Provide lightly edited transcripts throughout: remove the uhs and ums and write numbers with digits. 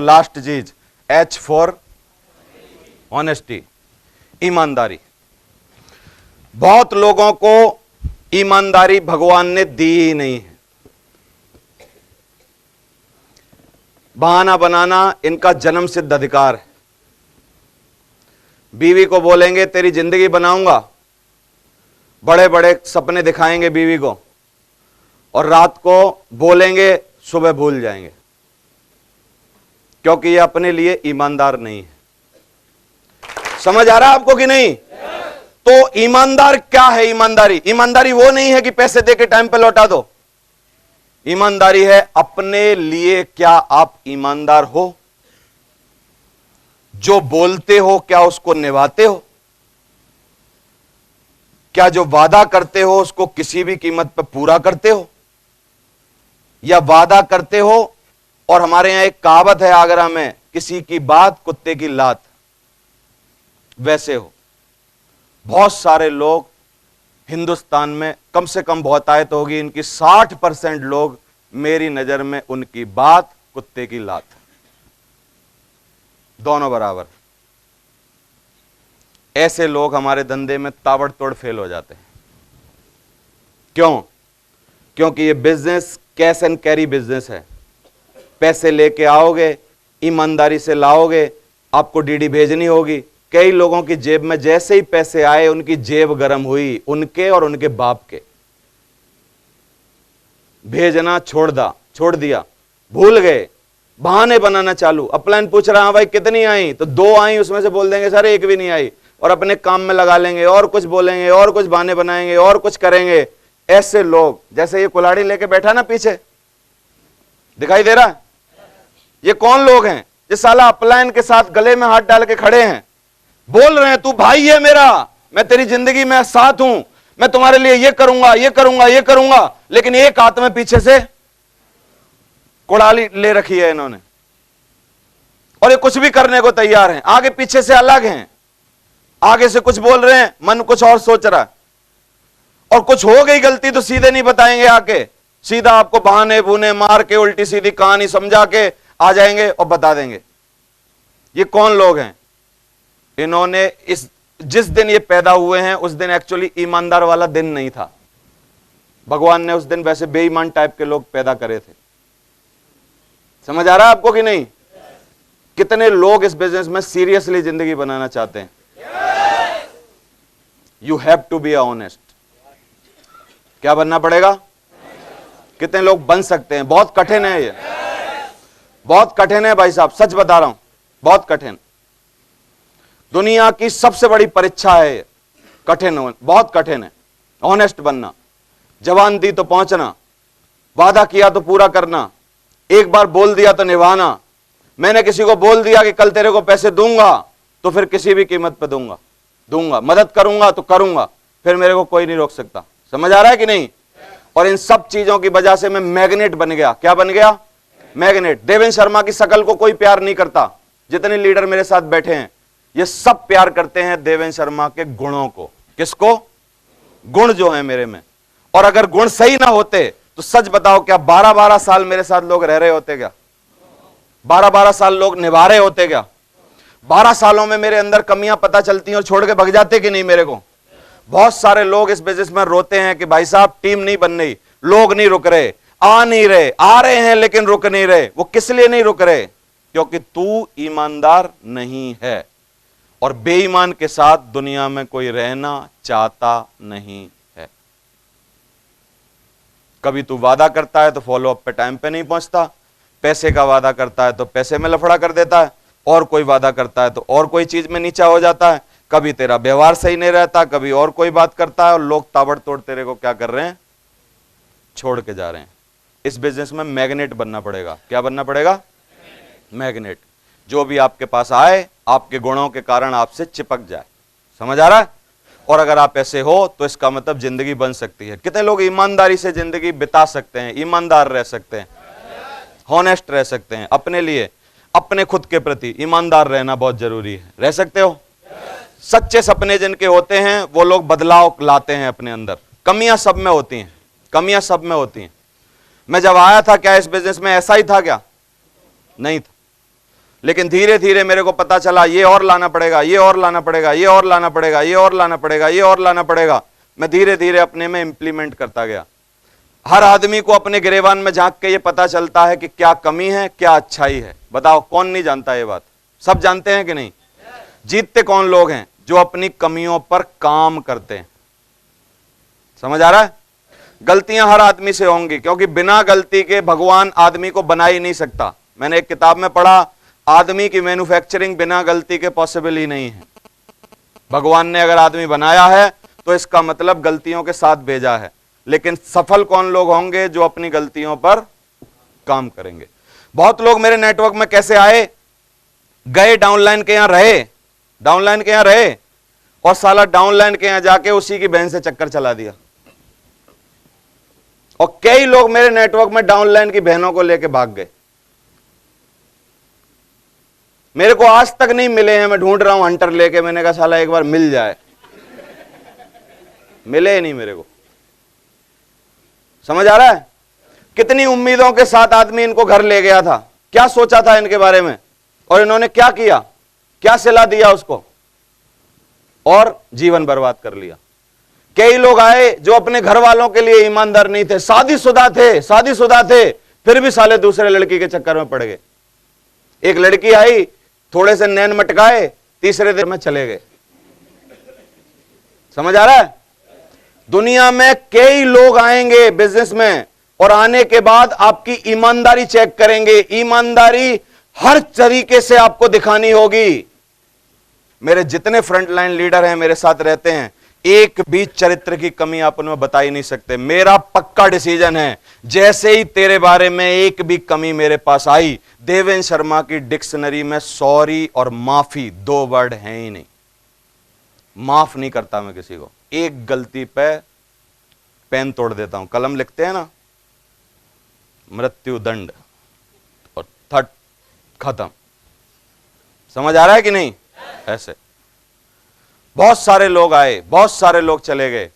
Last चीज H for honesty, ईमानदारी। बहुत लोगों को ईमानदारी भगवान ने दी ही नहीं है। बहाना बनाना इनका जन्म सिद्ध अधिकार है। बीवी को बोलेंगे तेरी जिंदगी बनाऊंगा, बड़े बड़े सपने दिखाएंगे बीवी को, और रात को बोलेंगे, सुबह भूल जाएंगे, क्योंकि ये अपने लिए ईमानदार नहीं है। समझ आ रहा है आपको कि नहीं? तो ईमानदार क्या है? ईमानदारी, ईमानदारी वो नहीं है कि पैसे देके टाइम पे लौटा दो। ईमानदारी है अपने लिए क्या आप ईमानदार हो? जो बोलते हो क्या उसको निभाते हो? क्या जो वादा करते हो उसको किसी भी कीमत पर पूरा करते हो? या वादा करते हो और हमारे यहां एक कहावत है आगरा में, किसी की बात कुत्ते की लात, वैसे हो। बहुत सारे लोग हिंदुस्तान में, कम से कम बहुतायत होगी इनकी, 60% लोग मेरी नजर में उनकी बात कुत्ते की लात, दोनों बराबर। ऐसे लोग हमारे धंधे में ताबड़तोड़ फेल हो जाते हैं। क्यों? क्योंकि ये business cash and carry business है। पैसे लेके आओगे, ईमानदारी से लाओगे, आपको डीडी भेजनी होगी। कई लोगों की जेब में जैसे ही पैसे आए उनकी जेब गर्म हुई, उनके और उनके बाप के। भेजना छोड़ दिया, भूल गए, बहाने बनाना चालू। अपलाइन पूछ रहा, हाँ भाई कितनी आई? तो 2 आई, उसमें से बोल देंगे सर 1 भी नहीं आई, और अपने काम में लगा लेंगे, और कुछ बोलेंगे, और कुछ बहाने बनाएंगे, और कुछ करेंगे। ऐसे लोग, जैसे ये कुल्हाड़ी लेके बैठा ना पीछे, दिखाई दे रहा है? ये कौन लोग हैं? ये साला अपलाइन के साथ गले में हाथ डाल के खड़े हैं, बोल रहे हैं तू भाई है मेरा, मैं तेरी जिंदगी में साथ हूं, मैं तुम्हारे लिए ये करूंगा, ये करूंगा, ये करूंगा, लेकिन एक हाथ में पीछे से कुड़ाली ले रखी है इन्होंने, और ये कुछ भी करने को तैयार हैं। आगे पीछे से अलग हैं, आगे से कुछ बोल रहे हैं, मन कुछ और सोच रहा है, और कुछ हो गई गलती तो सीधे नहीं बताएंगे, आके सीधा आपको बहाने बुने मार के उल्टी सीधी कहानी समझा के आ जाएंगे और बता देंगे। ये कौन लोग हैं? इन्होंने जिस दिन ये पैदा हुए हैं उस दिन एक्चुअली ईमानदार वाला दिन नहीं था। भगवान ने उस दिन वैसे बेईमान टाइप के लोग पैदा करे थे। समझ आ रहा है आपको कि नहीं? कितने लोग इस बिजनेस में सीरियसली जिंदगी बनाना चाहते हैं? You have to be honest. क्या बनना पड़ेगा? कितने लोग बन सकते हैं? बहुत कठिन है ये, बहुत कठिन है भाई साहब, सच बता रहा हूं, बहुत कठिन। दुनिया की सबसे बड़ी परीक्षा है ये, कठिन, बहुत कठिन है। ऑनेस्ट बनना, जवान दी तो पहुंचना, वादा किया तो पूरा करना, एक बार बोल दिया तो निभाना। मैंने किसी को बोल दिया कि कल तेरे को पैसे दूंगा, तो फिर किसी भी कीमत पे दूंगा, मदद करूंगा तो करूंगा, फिर मेरे को कोई नहीं रोक सकता। समझ आ रहा है कि नहीं? और इन सब चीजों की वजह से मैं मैग्नेट बन गया। क्या बन गया? मैग्नेट। देवेंद्र शर्मा की शकल को कोई प्यार नहीं करता। जितने लीडर मेरे साथ बैठे हैं ये सब प्यार करते हैं देवेंद्र शर्मा के गुणों को। किसको? गुण जो है मेरे में। और अगर गुण सही ना होते तो सच बताओ, क्या 12-12 साल मेरे साथ लोग रह रहे होते? क्या 12-12 साल लोग निभा रहे होते? क्या 12 सालों में मेरे अंदर कमियां पता चलती हैं और छोड़ के भग जाते कि नहीं मेरे को? बहुत सारे लोग इस बिजनेस में रोते हैं कि भाई साहब टीम नहीं बन रही, लोग नहीं रुक रहे, आ नहीं रहे, आ रहे हैं लेकिन रुक नहीं रहे। वो किस लिए नहीं रुक रहे? क्योंकि तू ईमानदार नहीं है, और बेईमान के साथ दुनिया में कोई रहना चाहता नहीं है। कभी तू वादा करता है तो फॉलो अप पे टाइम पे नहीं पहुंचता, पैसे का वादा करता है तो पैसे में लफड़ा कर देता है, और कोई वादा करता है तो और कोई चीज में नीचा हो जाता है, कभी तेरा व्यवहार सही नहीं रहता, कभी और कोई बात करता है, और लोग ताबड़तोड़ तेरे को क्या कर रहे हैं? छोड़ के जा रहे हैं। इस बिजनेस में मैग्नेट बनना पड़ेगा। क्या बनना पड़ेगा? मैग्नेट। जो भी आपके पास आए आपके गुणों के कारण आपसे चिपक जाए। समझ आ रहा है? और अगर आप ऐसे हो तो इसका मतलब जिंदगी बन सकती है। कितने लोग ईमानदारी से जिंदगी बिता सकते हैं, ईमानदार रह सकते हैं, हॉनेस्ट रह सकते हैं? अपने लिए, अपने खुद के प्रति ईमानदार रहना बहुत जरूरी है। रह सकते हो? सच्चे सपने जिनके होते हैं वो लोग बदलाव लाते हैं अपने अंदर। कमियां सब में होती हैं, कमियां सब में होती हैं। मैं जब आया था क्या इस बिजनेस में ऐसा ही था? क्या नहीं था। लेकिन धीरे धीरे मेरे को पता चला ये और लाना पड़ेगा, ये और लाना पड़ेगा, ये और लाना पड़ेगा, ये और लाना पड़ेगा, ये और लाना पड़ेगा। मैं धीरे धीरे अपने में इंप्लीमेंट करता गया। हर आदमी को अपने गिरेबान में झांक के ये पता चलता है कि क्या कमी है, क्या अच्छाई है। बताओ कौन नहीं जानता ये बात? सब जानते हैं कि नहीं? जीतते कौन लोग हैं? जो अपनी कमियों पर काम करते हैं। समझ आ रहा है? गलतियां हर आदमी से होंगी, क्योंकि बिना गलती के भगवान आदमी को बना ही नहीं सकता। मैंने एक किताब में पढ़ा, आदमी की मैन्युफैक्चरिंग बिना गलती के पॉसिबल ही नहीं है। भगवान ने अगर आदमी बनाया है तो इसका मतलब गलतियों के साथ भेजा है। लेकिन सफल कौन लोग होंगे? जो अपनी गलतियों पर काम करेंगे। बहुत लोग मेरे नेटवर्क में कैसे आए, गए डाउनलाइन के यहां रहे, डाउनलाइन के यहां रहे, और साला डाउनलाइन के यहां जाके उसी की बहन से चक्कर चला दिया। और कई लोग मेरे नेटवर्क में डाउनलाइन की बहनों को लेके भाग गए। मेरे को आज तक नहीं मिले हैं, मैं ढूंढ रहा हूं हंटर लेके। मैंने कहा साला एक बार मिल जाए, मिले ही नहीं मेरे को। समझ आ रहा है? कितनी उम्मीदों के साथ आदमी इनको घर ले गया था, क्या सोचा था इनके बारे में, और इन्होंने क्या किया, क्या सिला दिया उसको, और जीवन बर्बाद कर लिया। कई लोग आए जो अपने घर वालों के लिए ईमानदार नहीं थे, शादीशुदा थे, शादीशुदा थे, फिर भी साले दूसरे लड़की के चक्कर में पड़ गए। एक लड़की आई, थोड़े से नैन मटकाए, तीसरे दिन में चले गए। समझ आ रहा है? दुनिया में कई लोग आएंगे बिजनेस में, और आने के बाद आपकी ईमानदारी चेक करेंगे। ईमानदारी हर तरीके से आपको दिखानी होगी। मेरे जितने फ्रंटलाइन लीडर हैं, मेरे साथ रहते हैं, एक भी चरित्र की कमी आप उनमें बता ही नहीं सकते। मेरा पक्का डिसीजन है, जैसे ही तेरे बारे में एक भी कमी मेरे पास आई, देवेंद्र शर्मा की डिक्शनरी में सॉरी और माफी 2 वर्ड हैं ही नहीं। माफ नहीं करता मैं किसी को। एक गलती पे पेन तोड़ देता हूं। कलम लिखते हैं ना, मृत्यु दंड, और थट खत्म। समझ आ रहा है कि नहीं? ऐसे बहुत सारे लोग आए, बहुत सारे लोग चले गए।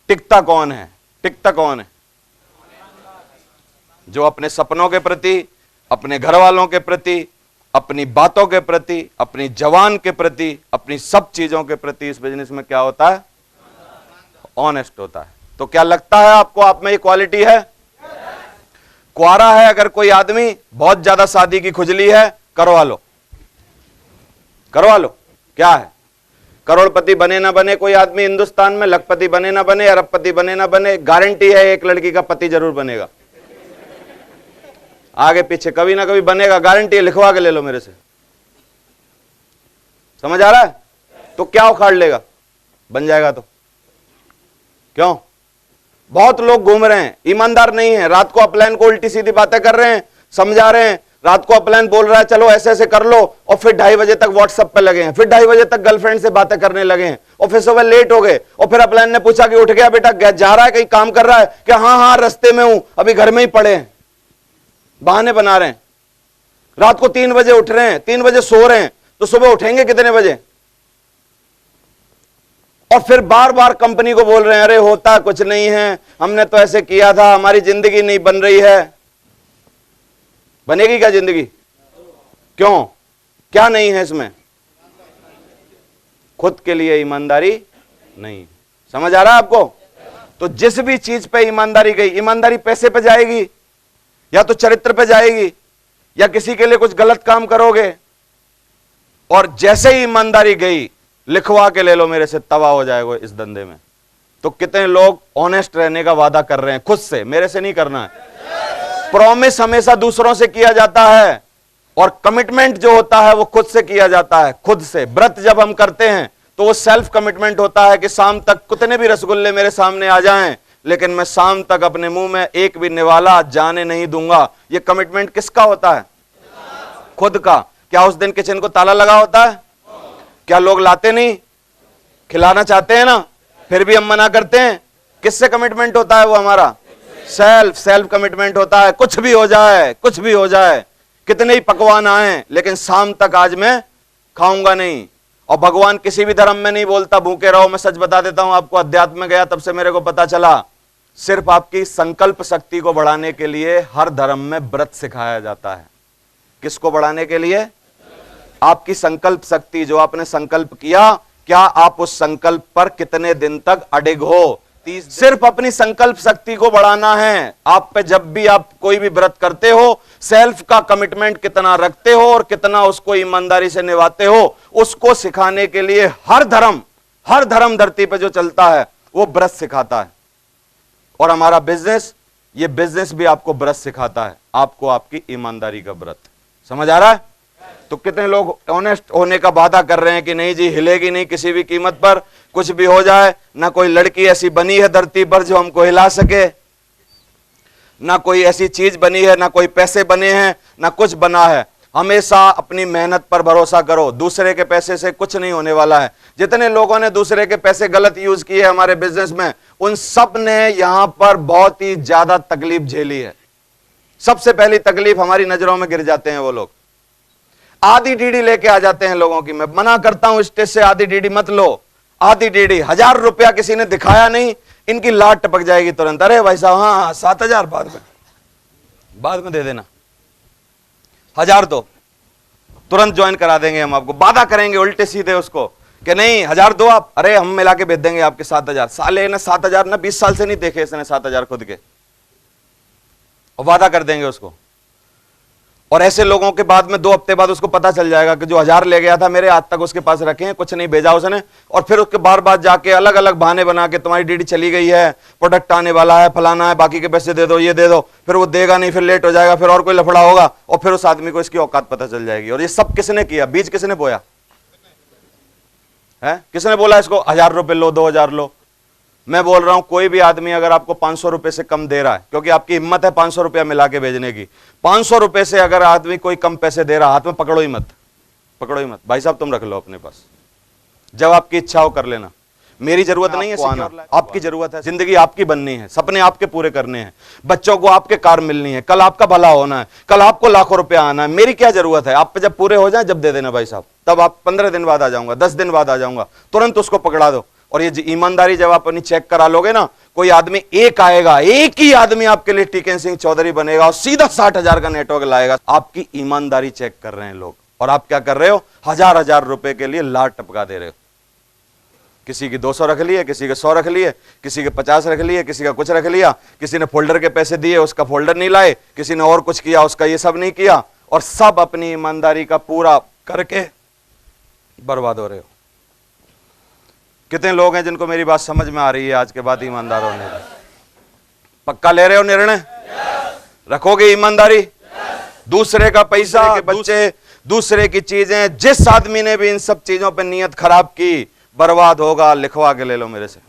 टिकता कौन है? टिकता कौन है? जो अपने सपनों के प्रति, अपने घर वालों के प्रति, अपनी बातों के प्रति, अपनी जवान के प्रति, अपनी सब चीजों के प्रति इस बिजनेस में क्या होता है? ऑनेस्ट होता है। तो क्या लगता है आपको आप में ये क्वालिटी है? कुआरा है अगर कोई आदमी, बहुत ज्यादा शादी की खुजली है, करवा लो, करवा लो। क्या है? करोड़पति बने ना बने कोई आदमी हिंदुस्तान में, लखपति बने ना बने, अरबपति बने ना बने, गारंटी है एक लड़की का पति जरूर बनेगा। आगे पीछे कभी ना कभी बनेगा, गारंटी है, लिखवा के ले लो मेरे से। समझ आ रहा है? तो क्या उखाड़ लेगा? बन जाएगा तो। क्यों? बहुत लोग घूम रहे हैं, ईमानदार नहीं है। रात को अपलाइन को उल्टी सीधी बातें कर रहे हैं, समझा रहे हैं। रात को अपलाइन बोल रहा है चलो ऐसे ऐसे कर लो, और फिर 2:30 बजे तक व्हाट्सएप पे लगे हैं, फिर 2:30 बजे तक गर्लफ्रेंड से बातें करने लगे हैं, और फिर सुबह लेट हो गए। और फिर अपलाइन ने पूछा कि उठ गया बेटा, जा रहा है कहीं काम कर रहा है? कि हाँ हाँ रास्ते में हूं, अभी घर में ही पड़े हैं। बहाने बना रहे हैं। रात को 3 बजे उठ रहे हैं, 3 बजे सो रहे हैं, तो सुबह उठेंगे कितने बजे? और फिर बार बार कंपनी को बोल रहे हैं अरे होता कुछ नहीं है, हमने तो ऐसे किया था, हमारी जिंदगी नहीं बन रही है। बनेगी क्या जिंदगी? क्यों? क्या नहीं है इसमें? खुद के लिए ईमानदारी नहीं। समझ आ रहा है आपको? तो जिस भी चीज पे ईमानदारी गई, ईमानदारी पैसे पे जाएगी, या तो चरित्र पे जाएगी, या किसी के लिए कुछ गलत काम करोगे, और जैसे ही ईमानदारी गई, लिखवा के ले लो मेरे से, तबाह हो जाएगा इस धंधे में। तो कितने लोग ऑनेस्ट रहने का वादा कर रहे हैं खुद से, मेरे से नहीं करना है। प्रॉमिस हमेशा दूसरों से किया जाता है, और कमिटमेंट जो होता है वो खुद से किया जाता है, खुद से। व्रत जब हम करते हैं तो वो सेल्फ कमिटमेंट होता है कि शाम तक कितने भी रसगुल्ले मेरे सामने आ जाएं, लेकिन मैं शाम तक अपने मुंह में एक भी निवाला जाने नहीं दूंगा। ये कमिटमेंट किसका होता है? खुद का। क्या उस दिन किचन को ताला लगा होता है? क्या लोग लाते नहीं? खिलाना चाहते हैं ना, फिर भी हम मना करते हैं। किससे कमिटमेंट होता है वो हमारा? सेल्फ कमिटमेंट होता है। कुछ भी हो जाए, कुछ भी हो जाए, कितने ही पकवान आए, लेकिन शाम तक आज मैं खाऊंगा नहीं। और भगवान किसी भी धर्म में नहीं बोलता भूखे रहो। मैं सच बता देता हूं आपको, अध्यात्म में गया तब से मेरे को पता चला, सिर्फ आपकी संकल्प शक्ति को बढ़ाने के लिए हर धर्म में व्रत सिखाया जाता है। किसको बढ़ाने के लिए? आपकी संकल्प शक्ति, जो आपने संकल्प किया, क्या आप उस संकल्प पर कितने दिन तक अडिग हो। सिर्फ अपनी संकल्प शक्ति को बढ़ाना है। आप पे जब भी आप कोई भी व्रत करते हो, सेल्फ का कमिटमेंट कितना रखते हो और कितना उसको ईमानदारी से निभाते हो, उसको सिखाने के लिए हर धर्म धरती पे जो चलता है वो व्रत सिखाता है। और हमारा बिजनेस, ये बिजनेस भी आपको व्रत सिखाता है, आपको आपकी ईमानदारी का व्रत। समझ आ रहा है? तो कितने लोग ऑनेस्ट होने का वादा कर रहे हैं कि नहीं जी, हिलेगी नहीं किसी भी कीमत पर, कुछ भी हो जाए, ना कोई लड़की ऐसी बनी है धरती पर जो हमको हिला सके, ना कोई ऐसी चीज बनी है, ना कोई पैसे बने हैं, ना कुछ बना है। हमेशा अपनी मेहनत पर भरोसा करो, दूसरे के पैसे से कुछ नहीं होने वाला है। जितने लोगों ने दूसरे के पैसे गलत यूज किए हमारे बिजनेस में, उन सब ने यहां पर बहुत ही ज्यादा तकलीफ झेली है। सबसे पहली तकलीफ, हमारी नजरों में गिर जाते हैं वो लोग, आधी डीडी लेके आ जाते हैं लोगों की। मैं मना करता हूं स्टेज से, आधी डीडी मत लो। आधी डीडी, 1000 रुपया किसी ने दिखाया नहीं, इनकी लाट टपक जाएगी तुरंत। अरे भाई साहब, हाँ 7000 बाद में दे देना, 1000 तो तुरंत ज्वाइन करा देंगे हम आपको। वादा करेंगे उल्टे सीधे उसको कि नहीं 1000 दो आप, अरे हम मिला के भेज देंगे आपके 7000। साले ने 7000 ना 20 साल से नहीं देखे इसने 7000 खुद के, और वादा कर देंगे उसको। और ऐसे लोगों के बाद में 2 हफ्ते बाद उसको पता चल जाएगा कि जो 1000 ले गया था मेरे, आज तक उसके पास रखे हैं, कुछ नहीं भेजा उसने। और फिर उसके बार बार जाके अलग अलग बहाने बना के, तुम्हारी डीडी चली गई है, प्रोडक्ट आने वाला है, फलाना है, बाकी के पैसे दे दो, ये दे दो। फिर वो देगा नहीं, फिर लेट हो जाएगा, फिर और कोई लफड़ा होगा, और फिर उस आदमी को इसकी औकात पता चल जाएगी। और ये सब किसने किया? बीज किसने बोया है? किसने बोला इसको 1000 रुपए लो, 2000 लो? मैं बोल रहा हूं, कोई भी आदमी अगर आपको 500 रुपए से कम दे रहा है, क्योंकि आपकी हिम्मत है 500 रुपया मिला के भेजने की, 500 रुपए से अगर आदमी कोई कम पैसे दे रहा, हाथ में पकड़ो ही मत, पकड़ो ही मत। भाई साहब तुम रख लो अपने पास, जब आपकी इच्छा हो कर लेना। मेरी जरूरत नहीं है आना, आपकी जरूरत है। जिंदगी आपकी बननी है, सपने आपके पूरे करने हैं, बच्चों को आपके कार मिलनी है, कल आपका भला होना है, कल आपको लाखों रुपया आना है। मेरी क्या जरूरत है? आप पे जब पूरे हो जाए जब दे देना भाई साहब, तब आप 15 दिन बाद आ जाऊंगा, 10 दिन बाद आ जाऊंगा, तुरंत उसको पकड़ा दो। और ये ईमानदारी जब आप अपनी चेक करा लोगे ना, कोई आदमी एक आएगा, एक ही आदमी आपके लिए टीकन सिंह चौधरी बनेगा और सीधा 60,000 का नेटवर्क लाएगा। आपकी ईमानदारी चेक कर रहे हैं लोग, और आप क्या कर रहे हो? 1000 रुपए के लिए लाट टपका दे रहे हो। किसी की 200 रख लिए, किसी के 100 रख लिए, किसी के 50 रख लिए, किसी का कुछ रख लिया, किसी ने फोल्डर के पैसे दिए, उसका फोल्डर नहीं लाए, किसी ने और कुछ किया, उसका ये सब नहीं किया, और सब अपनी ईमानदारी का पूरा करके बर्बाद हो रहे हो। कितने लोग हैं जिनको मेरी बात समझ में आ रही है आज के बाद ईमानदार होने का? पक्का ले रहे हो निर्णय? रखोगे ईमानदारी? दूसरे का पैसा, के बच्चे, दूसरे की चीजें, जिस आदमी ने भी इन सब चीजों पर नियत खराब की, बर्बाद होगा। लिखवा के ले लो मेरे से।